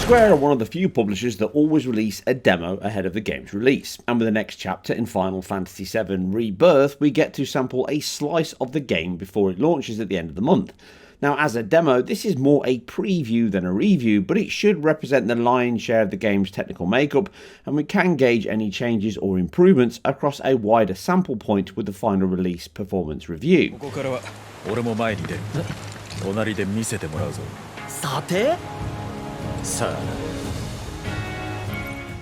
Square are one of the few publishers that always release a demo ahead of the game's release, and with the next chapter in Final Fantasy VII Rebirth, we get to sample a slice of the game before it launches at the end of the month. Now, as a demo, this is more a preview than a review, but it should represent the lion's share of the game's technical makeup, and we can gauge any changes or improvements across a wider sample point with the final release performance review.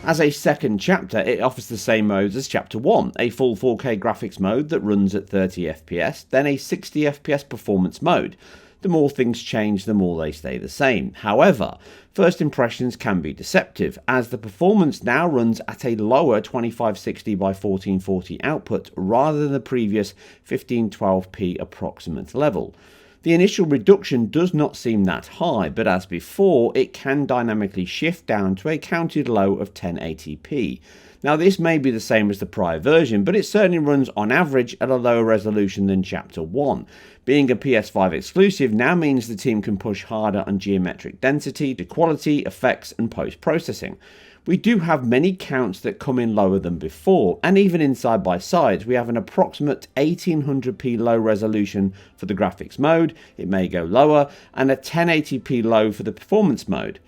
As a second chapter, it offers the same modes as Chapter 1, a full 4K graphics mode that runs at 30 FPS, then a 60 FPS performance mode. The more things change, the more they stay the same. However, first impressions can be deceptive, as the performance now runs at a lower 2560 by 1440 output rather than the previous 1512p approximate level. The initial reduction does not seem that high, but as before, it can dynamically shift down to a counted low of 1080p. Now, this may be the same as the prior version, but it certainly runs on average at a lower resolution than Chapter 1. Being a PS5 exclusive now means the team can push harder on geometric density, quality, effects, and post-processing. We do have many counts that come in lower than before, and even in side-by-sides we have an approximate 1800p low resolution for the graphics mode, it may go lower, and a 1080p low for the performance mode.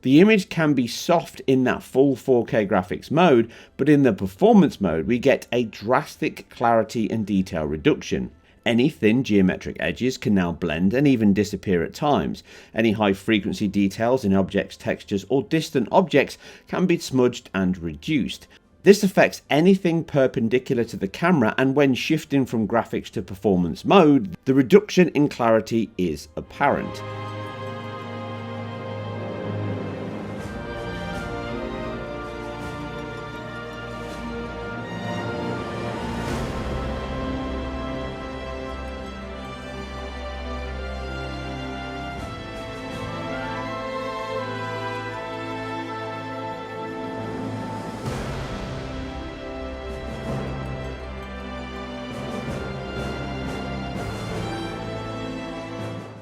The image can be soft in that full 4K graphics mode, but in the performance mode we get a drastic clarity and detail reduction. Any thin geometric edges can now blend and even disappear at times. Any high frequency details in objects, textures, or distant objects can be smudged and reduced. This affects anything perpendicular to the camera, and when shifting from graphics to performance mode, the reduction in clarity is apparent.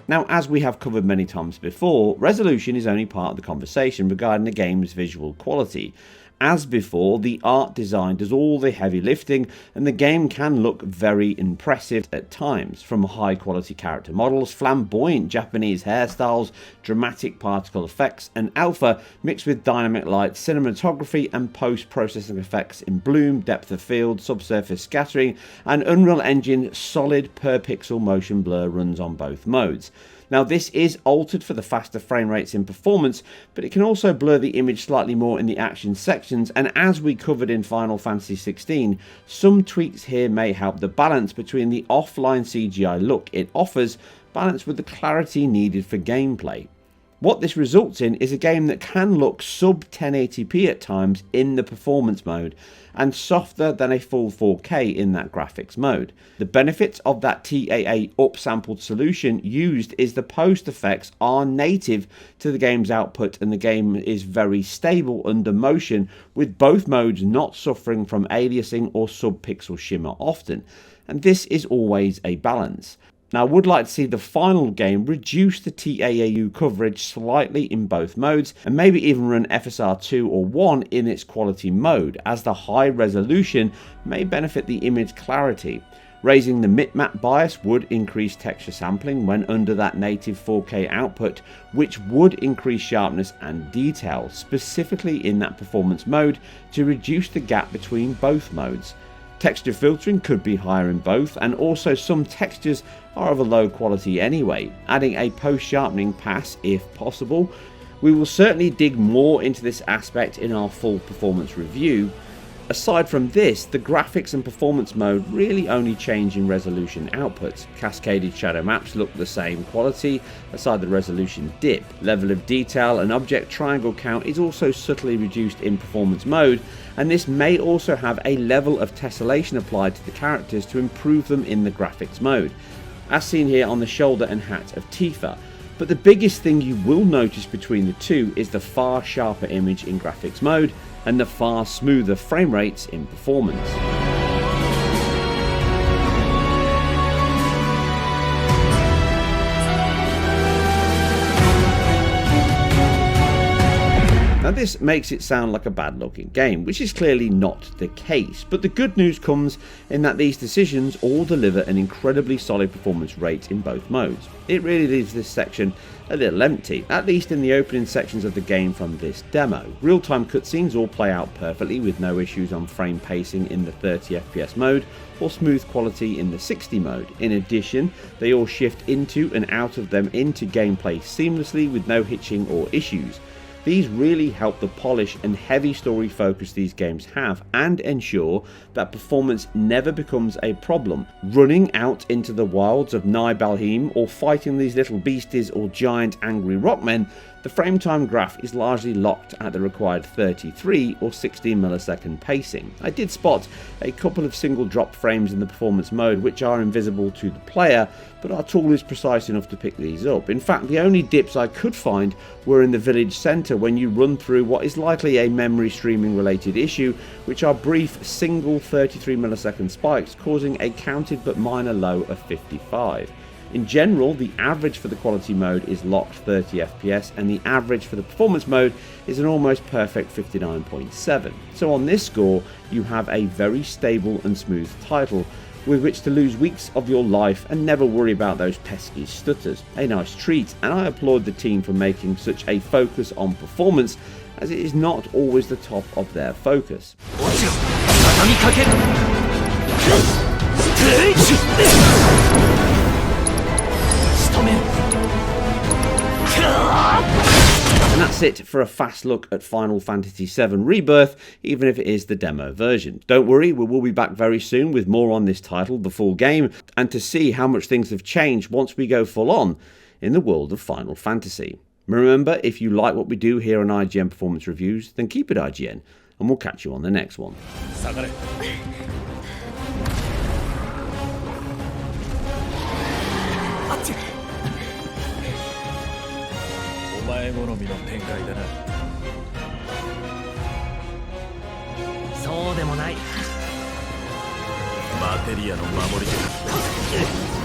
Now, as we have covered many times before, resolution is only part of the conversation regarding the game's visual quality. As before, the art design does all the heavy lifting, and the game can look very impressive at times, from high quality character models, flamboyant Japanese hairstyles, dramatic particle effects, and alpha mixed with dynamic light, cinematography, and post-processing effects in bloom, depth of field, subsurface scattering, and Unreal Engine solid per pixel motion blur runs on both modes. Now, this is altered for the faster frame rates in performance, but it can also blur the image slightly more in the action sections, and as we covered in Final Fantasy XVI, some tweaks here may help the balance between the offline CGI look it offers, balanced with the clarity needed for gameplay. What this results in is a game that can look sub 1080p at times in the performance mode, and softer than a full 4K in that graphics mode. The benefits of that TAA upsampled solution used is the post effects are native to the game's output, and the game is very stable under motion, with both modes not suffering from aliasing or sub-pixel shimmer often, and this is always a balance. Now, I would like to see the final game reduce the TAAU coverage slightly in both modes, and maybe even run FSR 2 or 1 in its quality mode, as the high resolution may benefit the image clarity. Raising the bitmap bias would increase texture sampling when under that native 4K output, which would increase sharpness and detail, specifically in that performance mode, to reduce the gap between both modes. Texture filtering could be higher in both, and also some textures are of a low quality anyway, adding a post-sharpening pass if possible. We will certainly dig more into this aspect in our full performance review. Aside from this, the graphics and performance mode really only change in resolution outputs. Cascaded shadow maps look the same quality, aside the resolution dip. Level of detail and object triangle count is also subtly reduced in performance mode, and this may also have a level of tessellation applied to the characters to improve them in the graphics mode, as seen here on the shoulder and hat of Tifa. But the biggest thing you will notice between the two is the far sharper image in graphics mode and the far smoother frame rates in performance. this makes it sound like a bad looking game, which is clearly not the case, but the good news comes in that these decisions all deliver an incredibly solid performance rate in both modes. It really leaves this section a little empty, at least in the opening sections of the game from this demo. Real-time cutscenes all play out perfectly with no issues on frame pacing in the 30 FPS mode or smooth quality in the 60 mode. In addition, they all shift into and out of them into gameplay seamlessly with no hitching or issues. These really help the polish and heavy story focus these games have and ensure that performance never becomes a problem. Running out into the wilds of Nibelheim or fighting these little beasties or giant angry rockmen, the frame time graph is largely locked at the required 33 or 60 millisecond pacing. I did spot a couple of single drop frames in the performance mode which are invisible to the player, but our tool is precise enough to pick these up. In fact, the only dips I could find were in the village centre when you run through what is likely a memory streaming related issue, which are brief single 33 millisecond spikes causing a counted but minor low of 55. In general, the average for the quality mode is locked 30 FPS and the average for the performance mode is an almost perfect 59.7. So on this score, you have a very stable and smooth title with which to lose weeks of your life and never worry about those pesky stutters. A nice treat, and I applaud the team for making such a focus on performance, as it is not always the top of their focus. And that's it for a fast look at Final Fantasy VII Rebirth, even if it is the demo version. Don't worry, we will be back very soon with more on this title, the full game, and to see how much things have changed once we go full on in the world of Final Fantasy. Remember, if you like what we do here on IGN Performance Reviews, then keep it IGN, and we'll catch you on the next one. お前好みの展開だな。そうでもない。マテリアの守り手。